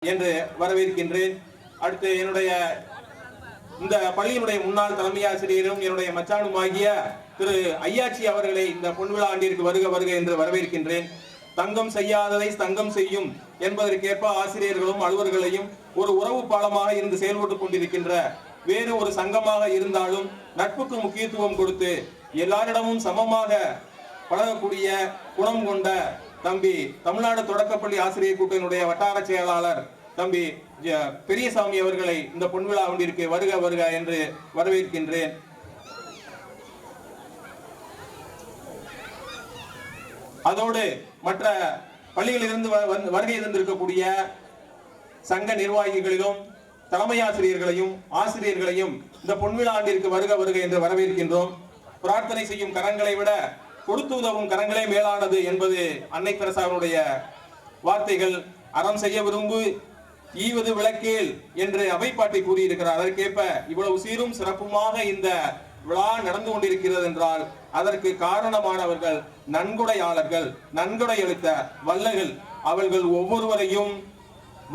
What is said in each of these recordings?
என்று வரவேற்கின்றேன். அடுத்து என்னுடைய இந்த பள்ளியினுடைய முன்னாள் தலைமை ஆசிரியரும் என்னுடைய மச்சானுமாகிய திரு ஐயாச்சி அவர்களை இந்த பொன்விழா ஆண்டிற்கு வருக வருக என்று வரவேற்கின்றேன். தங்கம் செய்யாததை தங்கம் செய்யும் என்பதற்கேற்ப ஆசிரியர்களும் அலுவலர்களையும் ஒரு உறவு பாலமாக இருந்து செயல்பட்டுக் கொண்டிருக்கின்ற வேறு ஒரு சங்கமாக இருந்தாலும் நட்புக்கு முக்கியத்துவம் கொடுத்து எல்லாரிடமும் சமமாக பழகக்கூடிய குணம் கொண்ட தம்பி தமிழ்நாடு தொடக்கப்பள்ளி ஆசிரியர் கூட்டத்தினுடைய வட்டார செயலாளர் தம்பி பெரியசாமி அவர்களை இந்த பொன்விழா ஒன்றிற்கு வருக வருக என்று வரவேற்கின்றேன். அதோடு மற்ற பள்ளிகளிலிருந்து வருகை தந்திருக்கக்கூடிய சங்க நிர்வாகிகளிலும் தலைமை ஆசிரியர்களையும் ஆசிரியர்களையும் இந்த பொன்விழா ஆண்டிற்கு வருக வருக என்று வரவேற்கின்றோம். பிரார்த்தனை செய்யும் கரங்களை விட கொடுத்து உதவும் கரங்களே மேலானது என்பது அன்னை தெரசாவினுடைய வார்த்தைகள். அறம் செய்ய விரும்பு ஈவது விளக்கேல் என்று அவைப்பாட்டை கூறியிருக்கிறார். அதற்கேற்ப இவ்வளவு சீரும் சிறப்புமாக இந்த விழா நடந்து கொண்டிருக்கிறது என்றால் அதற்கு காரணமானவர்கள் நன்கொடையாளர்கள், நன்கொடை அளித்த வல்லர்கள். அவர்கள் ஒவ்வொருவரையும்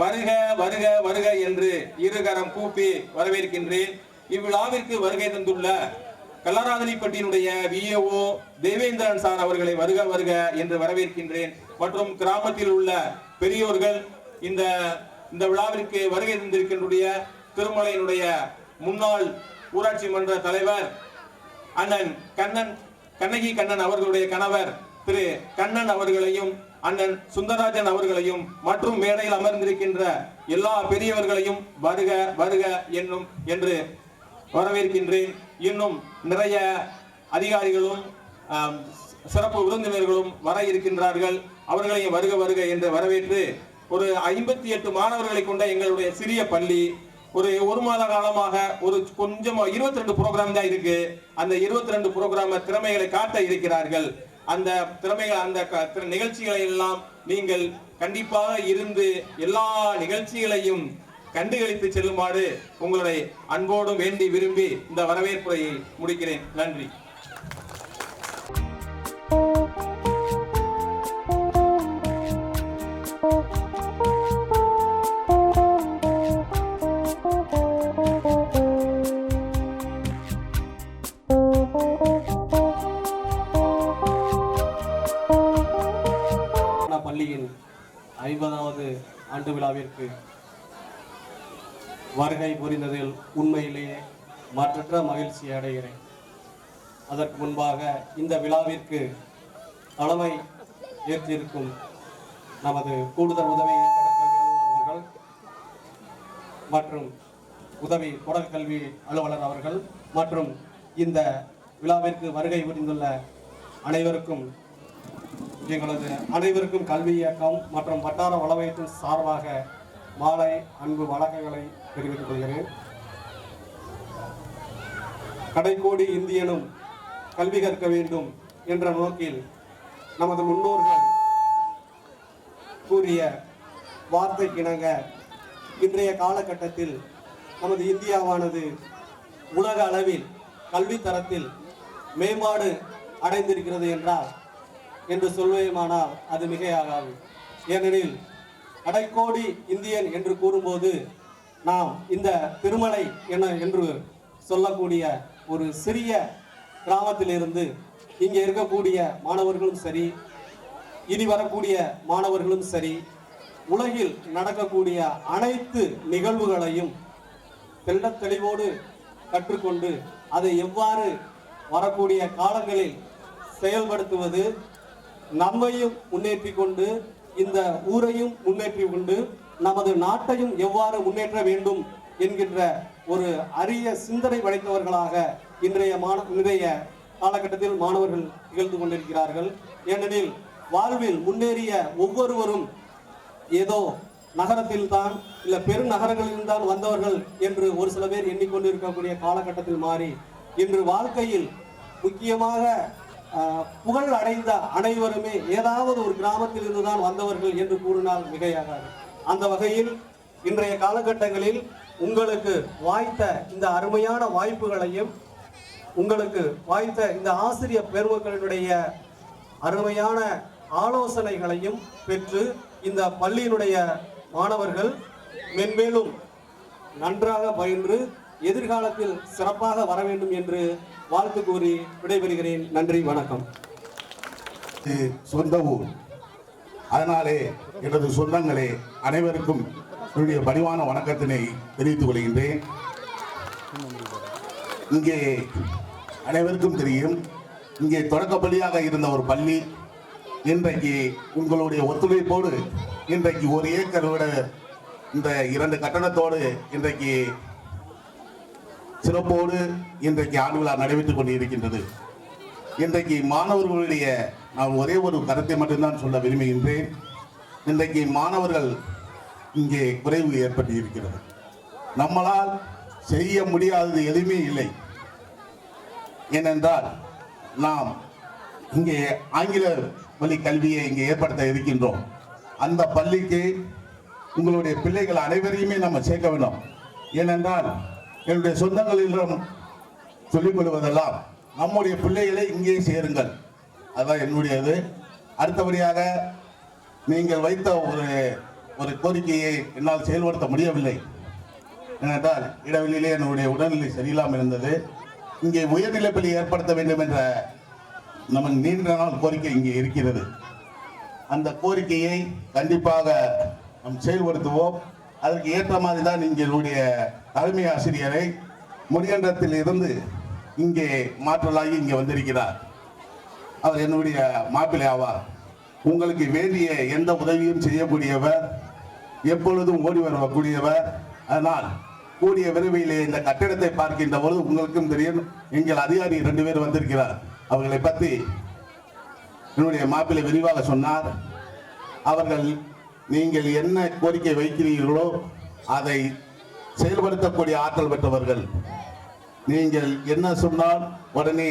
வருக வருக வருக என்று இருகரம் கூப்பி வரவேற்கின்றேன். இவ்விழாவிற்கு வருகை தந்துள்ள கல்லராதனிப்பட்டியினுடைய விஏஓ தேவேந்திரன் சார் அவர்களை வருக வருக என்று வரவேற்கின்றேன். மற்றும் கிராமத்தில் உள்ள பெரியோர்கள் இந்த விழாவிற்கு வருகை தந்திருக்கின்ற திருமலையினுடைய முன்னாள் ஊராட்சி மன்ற தலைவர் அண்ணன் கண்ணகி கண்ணன் அவர்களுடைய கணவர் திரு கண்ணன் அவர்களையும் அண்ணன் சுந்தரராஜன் அவர்களையும் மற்றும் மேடையில் அமர்ந்திருக்கின்ற எல்லா பெரியவர்களையும் வருக வருக என்று வரவேற்கின்றேன். இன்னும் நிறைய அதிகாரிகளும் சிறப்பு விருந்தினர்களும் வர இருக்கின்றார்கள். அவர்களையும் வருக வருக என்று வரவேற்று ஒரு 58 மாணவர்களை கொண்ட எங்களுடைய சிறிய பள்ளி ஒரு மாத காலமாக கொஞ்சம் 22 ப்ரோக்ராம் தான் இருக்கு. அந்த 22 ப்ரோக்ராம் திறமைகளை காட்ட இருக்கிறார்கள். அந்த திறமைகள் அந்த நிகழ்ச்சிகளை எல்லாம் நீங்கள் கண்டிப்பாக இருந்து எல்லா நிகழ்ச்சிகளையும் கண்டுகளித்து செல்லுமாறு உங்களை அன்போடு வேண்டி விரும்பி இந்த வரவேற்புரையை முடிக்கிறேன். நன்றி. பள்ளியின் 50வது ஆண்டு விழாவிற்கு வருகை புரிந்ததில் உண்மையிலேயே மற்றற்ற மகிழ்ச்சி அடைகிறேன். அதற்கு முன்பாக இந்த விழாவிற்கு தலைமை ஏற்றிருக்கும் நமது கூடுதல் உதவி அவர்கள் மற்றும் உதவி தொடர்கல்வி அலுவலர் அவர்கள் மற்றும் இந்த விழாவிற்கு வருகை புரிந்துள்ள அனைவருக்கும் கல்வி இயக்கம் மற்றும் வட்டார வளமையத்தின் சார்பாக மாலை அன்பு வணக்கங்களை தெரிவித்துக் கொள்கிறேன். கடைக்கோடி இந்தியனும் கல்வி கற்க வேண்டும் என்ற நோக்கில் நமது முன்னோர்கள் கூறிய வார்த்தைக்கிணங்க இன்றைய காலகட்டத்தில் நமது இந்தியாவானது உலக அளவில் கல்வி தரத்தில் மேம்பாடு அடைந்திருக்கிறது என்று சொல்வேமானால் அது மிகையாகாது. ஏனெனில் கடைக்கோடி இந்தியன் என்று கூறும்போது நாம் இந்த திருமலை என்று சொல்லக்கூடிய ஒரு சிறிய கிராமத்திலிருந்து இங்கே இருக்கக்கூடிய மாணவர்களும் சரி, இனி வரக்கூடிய மாணவர்களும் சரி, உலகில் நடக்கக்கூடிய அனைத்து நிகழ்வுகளையும் தெள்ளத் தெளிவோடு கற்றுக்கொண்டு அதை எவ்வாறு வரக்கூடிய காலங்களில் செயல்படுத்துவது, நம்மையும் முன்னேற்றி கொண்டு இந்த ஊரையும் முன்னேற்றி கொண்டு நமது நாட்டையும் எவ்வாறு முன்னேற்ற வேண்டும் என்கின்ற ஒரு அரிய சிந்தனை படைத்தவர்களாக இன்றைய காலகட்டத்தில் மாணவர்கள் திகழ்ந்து கொண்டிருக்கிறார்கள். ஏனெனில் வாழ்வில் முன்னேறிய ஒவ்வொருவரும் ஏதோ நகரத்தில் தான் இல்ல பெருநகரங்களில் தான் வந்தவர்கள் என்று ஒரு சில பேர் எண்ணிக்கொண்டிருக்கக்கூடிய காலகட்டத்தில் மாறி இன்று வாழ்க்கையில் முக்கியமாக புகழ் அடைந்த அனைவருமே ஏதாவது ஒரு கிராமத்தில் இருந்துதான் வந்தவர்கள் என்று கூறினால் மிகையாகாது. அந்த வகையில் இன்றைய காலகட்டங்களில் உங்களுக்கு வாய்த்த இந்த அருமையான வாய்ப்புகளையும் உங்களுக்கு வாய்த்த இந்த ஆசிரியர் பெருமக்களினுடைய அருமையான ஆலோசனைகளையும் பெற்று இந்த பள்ளியினுடைய மாணவர்கள் மென்மேலும் நன்றாக பயின்று எதிர்காலத்தில் சிறப்பாக வர வேண்டும் என்று வாழ்த்து கூறி விடைபெறுகிறேன். நன்றி, வணக்கம். சொந்த ஊர், அதனாலே எனது சொந்தங்களே அனைவருக்கும் என்னுடைய பணிவான வணக்கத்தினை தெரிவித்துக் கொள்கின்றேன். இங்கே அனைவருக்கும் தெரியும், இங்கே தொடக்கப்பள்ளியாக இருந்த ஒரு பள்ளி இன்றைக்கு உங்களுடைய ஒத்துழைப்போடு இன்றைக்கு 1 ஏக்கர் விட இந்த 2 கட்டணத்தோடு இன்றைக்கு சிறப்போடு இன்றைக்கு ஆண்டு விழா நடைபெற்றுக் கொண்டிருக்கின்றது. இன்றைக்கு மாணவர்களுடைய நான் ஒரே ஒரு கருத்தை மட்டும்தான் சொல்ல விரும்புகின்றேன். இன்றைக்கு மாணவர்கள் இங்கே குறைவு ஏற்பட்டு இருக்கிறது. நம்மளால் செய்ய முடியாதது எதுவுமே இல்லை. ஏனென்றால் நாம் இங்கே ஆங்கில வழி கல்வியை இங்கே ஏற்படுத்த இருக்கின்றோம். அந்த பள்ளிக்கு உங்களுடைய பிள்ளைகள் அனைவரையுமே நம்ம சேர்க்க வேண்டும். ஏனென்றால் என்னுடைய சொந்தங்களிடம் சொல்லிக் கொள்வதெல்லாம் நம்முடைய பிள்ளைகளை இங்கே சேருங்கள், அதுதான் என்னுடையது. அடுத்தபடியாக நீங்கள் வைத்த ஒரு கோரிக்கையை என்னால் செயல்படுத்த முடியவில்லை. ஏனென்றால் இடைவெளியிலே என்னுடைய உடல்நிலை சரியில்லாமல் இருந்தது. இங்கே உயர்நிலைப்பள்ளி ஏற்படுத்த வேண்டும் என்ற நம்ம நீண்ட நாள் கோரிக்கை இங்கே இருக்கிறது. அந்த கோரிக்கையை கண்டிப்பாக நாம் செயல்படுத்துவோம். அதற்கு ஏற்ற மாதிரி தான் எங்களுடைய தலைமை ஆசிரியரை முடிகண்டத்தில் இருந்து இங்கே மாற்றலாகி இங்கே வந்திருக்கிறார். அவர் என்னுடைய மாப்பிள்ளை ஆவார். உங்களுக்கு வேண்டிய எந்த உதவியும் செய்யக்கூடியவர், எப்பொழுதும் ஓடி வரக்கூடியவர். அதனால் கூடிய விரைவிலே இந்த கட்டிடத்தை பார்க்கின்ற பொழுது உங்களுக்கும் தெரியும், எங்கள் அதிகாரி 2 பேர் வந்திருக்கிறார். அவர்களை பற்றி என்னுடைய மாப்பிள்ளை விரிவாக சொன்னார். அவர்கள் நீங்கள் என்ன கோரிக்கை வைக்கிறீர்களோ அதை செயல்படுத்தக்கூடிய ஆற்றல் பெற்றவர்கள். நீங்கள் என்ன சொன்னால் உடனே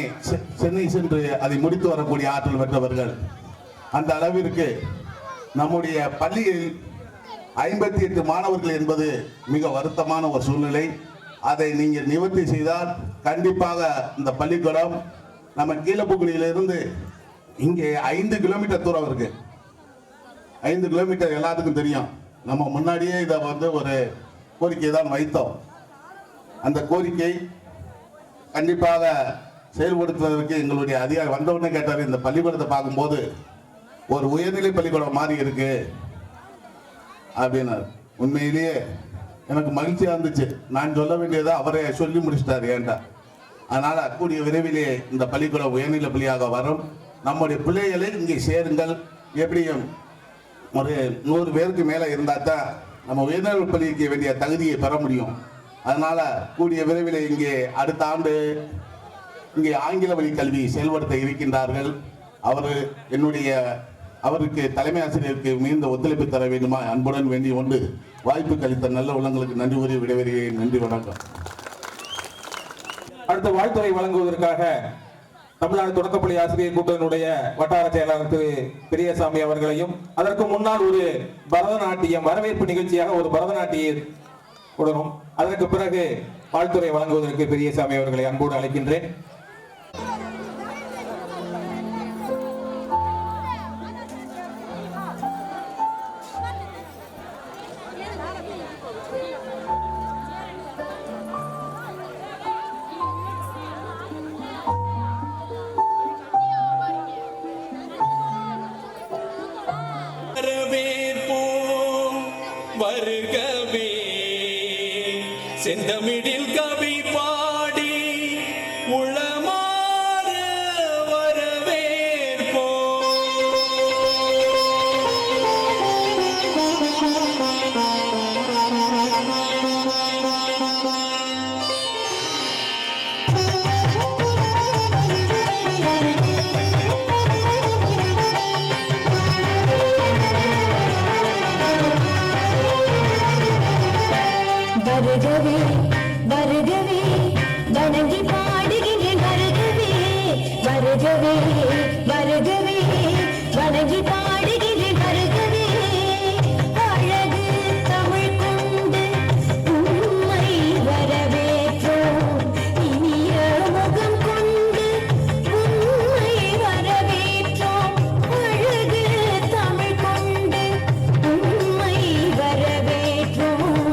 சென்னை சென்று அதை முடித்து வரக்கூடிய ஆற்றல் பெற்றவர்கள். அந்த அளவிற்கு நம்முடைய பள்ளியில் 58 மாணவர்கள் என்பது மிக வருத்தமான ஒரு சூழ்நிலை. அதை நீங்கள் நிவர்த்தி செய்தால் கண்டிப்பாக இந்த பள்ளிக்கூடம் நம்ம கீழப்புக்குடியிலிருந்து இங்கே 5 கிலோமீட்டர் தூரம் இருக்கு. 5 கிலோமீட்டர் எல்லாத்துக்கும் தெரியும். நம்ம முன்னாடியே இதை ஒரு கோரிக்கை தான் வைத்தோம். அந்த கோரிக்கை கண்டிப்பாக செயல்படுத்துவதற்கு எங்களுடைய அதிகாரி வந்தவுடனே கேட்டார், இந்த பள்ளிக்கூடத்தை பார்க்கும்போது ஒரு உயர்நிலை பள்ளிக்கூடம் மாறி இருக்கு அப்படின்னார். உண்மையிலேயே எனக்கு மகிழ்ச்சியா இருந்துச்சு. நான் சொல்ல வேண்டியதை அவரே சொல்லி முடிச்சிட்டார் ஏன்டா. அதனால கூடிய விரைவிலே இந்த பள்ளிக்கூடம் உயர்நிலை பள்ளியாக வரும். நம்முடைய பிள்ளைகளை இங்கே சேருங்கள். எப்படியும் ஒரு 100 பேருக்கு மேலே இருந்தால் தான் நம்ம உயர்நிலை பள்ளிக்கு வேண்டிய தகுதியை பெற முடியும். அதனால கூடிய விரைவில் இங்கே அடுத்த ஆண்டு இங்கே ஆங்கில வழி கல்வி செயல்படுத்த இருக்கின்றார்கள். அவருக்கு தலைமை ஆசிரியருக்கு மிகுந்த ஒத்துழைப்பு தர வேண்டுமா அன்புடன் வேண்டி கொண்டு வாய்ப்பு அளித்த நல்ல உள்ளங்களுக்கு நன்றி கூறி விடைபெறுகிறேன். நன்றி, வணக்கம். அடுத்த வாழ்த்துறை வழங்குவதற்காக தமிழ்நாடு தொடக்கப்பள்ளி ஆசிரியர் கூட்டத்தினுடைய வட்டார செயலாளர் திரு பெரியசாமி அவர்களையும், அதற்கு முன்னால் ஒரு பரதநாட்டியம் வரவேற்பு நிகழ்ச்சியாக ஒரு பரதநாட்டியம் உடனும், அதற்கு பிறகு வாழ்த்துறை வழங்குவதற்கு பெரியசாமி அவர்களை அன்போடு அழைக்கின்றேன். வருகவே செந்தமிழில் கவி பாடி உளமாற வரவேற்போ. வருகவே வருகவே வணங்கி பாடுகின்றேன். வருகவே வருகவே வருகவே வணங்கி பாடுகின்றேன். வருகவே அழகு தமிழ் கொண்டு உண்மை வரவேற்றோம். இனிய முகம் கொண்டு உண்மை வரவேற்றோம். அழகு தமிழ் கொண்டு உண்மை வரவேற்றோம்.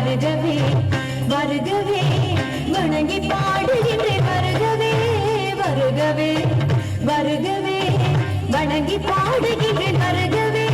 வருகவே வருகவே வணங்கி பாடுகின்றேன் வருகவே வருகவே வருகவே வணங்கி பாடுகின்றேன் வருகவே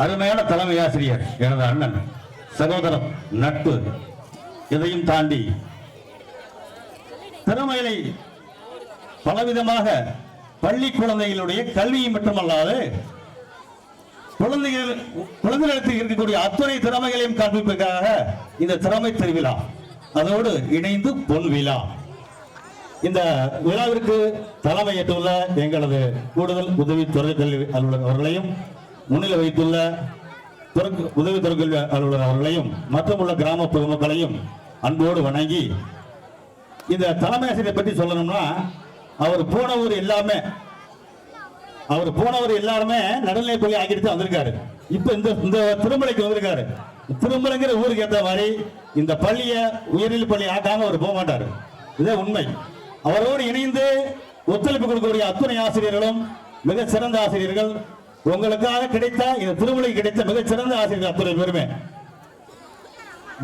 அருமையான தலைமை ஆசிரியர் எனது அண்ணன் சகோதரர் நட்பு இதையும் தாண்டி திறமைகளை பலவிதமாக பள்ளி குழந்தைகளுடைய கல்வியை மட்டுமல்லாது குழந்தைகளுக்கு இருக்கக்கூடிய அத்தனை திறமைகளையும் காண்பிப்பதற்காக இந்த திறமை திருவிழா அதோடு இணைந்து பொன் விழா இந்த விழாவிற்கு தலைமையேற்றுள்ள எங்களது கூடுதல் உதவி துறைக்கல்வி அலுவலர் அவர்களையும் முன்னிலை வைத்துள்ள உதவி துறைக்கல்வி அலுவலர் அவர்களையும் மற்றும் உள்ள கிராம பொதுமக்களையும் அன்போடு வணங்கி இந்த தலைமை ஆசிரியரை பற்றி சொல்லணும்னா அவர் போனவர் எல்லாருமே நடுநிலை பள்ளி ஆக்கிட்டு வந்திருக்காரு. இப்ப இந்த திருமலைக்கு வந்திருக்காரு. திருமலைங்கிற ஊருக்கு ஏற்ற மாதிரி இந்த பள்ளியை உயர்நிலை பள்ளி ஆக்காம அவர் போக மாட்டாரு. இதே உண்மை. அவரோடு இணைந்து ஒத்துழைப்பு கொடுக்கக்கூடிய அத்துணை ஆசிரியர்களும் மிக சிறந்த ஆசிரியர்கள். உங்களுக்காக கிடைத்த இந்த திருமலை கிடைத்த மிக சிறந்த ஆசிரியர்கள் அத்துணை பேருமே.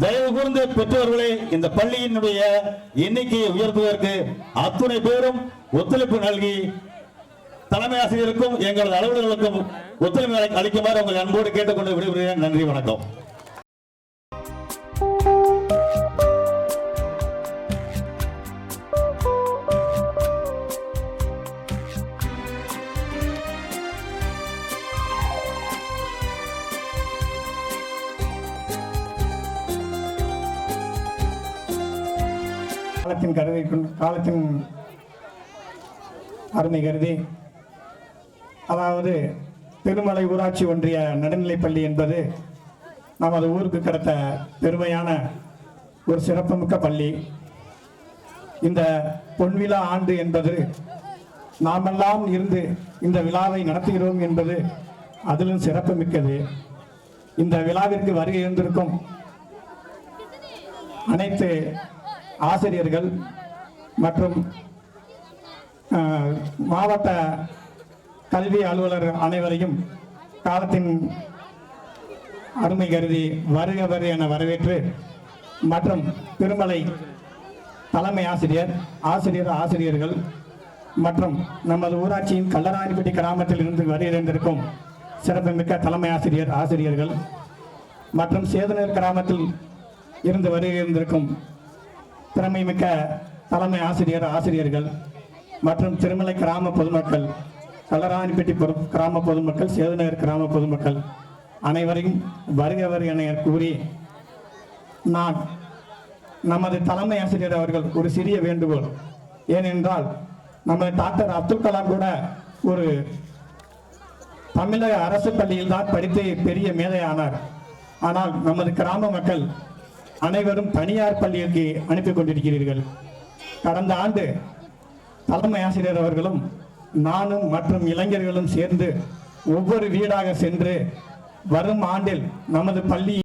தயவு கூர்ந்து பெற்றோர்களே இந்த பள்ளியினுடைய எண்ணிக்கையை உயர்த்துவதற்கு அத்துணை பேரும் ஒத்துழைப்பு நல்கி தலைமை ஆசிரியருக்கும் எங்களது அலுவலர்களுக்கும் ஒத்துழைப்பு அளிக்குமாறு உங்களை அன்போடு கேட்டுக்கொண்டு விடைபெறுகிறேன். நன்றி, வணக்கம். காலத்தின் அருமை கருதி, அதாவது திருமலை ஊராட்சி ஒன்றிய நடுநிலைப்பள்ளி என்பது நமது ஊருக்கு கிடைத்த பெருமையான ஒரு சிறப்புமிக்க பள்ளி. இந்த பொன்விழா ஆண்டு என்பது நாமெல்லாம் இருந்து இந்த விழாவை நடத்துகிறோம் என்பது அதிலும் சிறப்புமிக்கது. இந்த விழாவிற்கு வருகை இருந்திருக்கும் அனைத்து ஆசிரியர்கள் மற்றும் மாவட்ட கல்வி அலுவலர் அனைவரையும் காலத்தின் அருமை கருதி வருக என வரவேற்று மற்றும் திருமலை தலைமை ஆசிரியர், ஆசிரியர்கள் மற்றும் நமது ஊராட்சியின் கல்லராணிப்பட்டி கிராமத்தில் இருந்து வருகின்றிருக்கும் சிறப்புமிக்க தலைமை ஆசிரியர்கள் மற்றும் சேதுநர் கிராமத்தில் இருந்து வருகின்றிருக்கும் திறமைமிக்க தலைமை ஆசிரியர்கள் மற்றும் திருமலை கிராம பொதுமக்கள், கல்லராணிப்பட்டி கிராம பொதுமக்கள், சேதுநகர் கிராம பொதுமக்கள் அனைவரையும் வருகவர் என கூறி, நான் நமது தலைமை ஆசிரியர் அவர்கள் ஒரு சிறிய வேண்டுகோள். ஏனென்றால் நமது டாக்டர் அப்துல் கலாம் கூட ஒரு தமிழக அரசு பள்ளியில் தான் படித்து பெரிய மேதையானார். ஆனால் நமது கிராம மக்கள் அனைவரும் தனியார் பள்ளிக்கு அனுப்பி கொண்டிருக்கிறீர்கள். கடந்த ஆண்டு தலைமை ஆசிரியர் அவர்களும் நானும் மற்றும் இளைஞர்களும் சேர்ந்து ஒவ்வொரு வீடாக சென்று வரும் ஆண்டில் நமது பள்ளி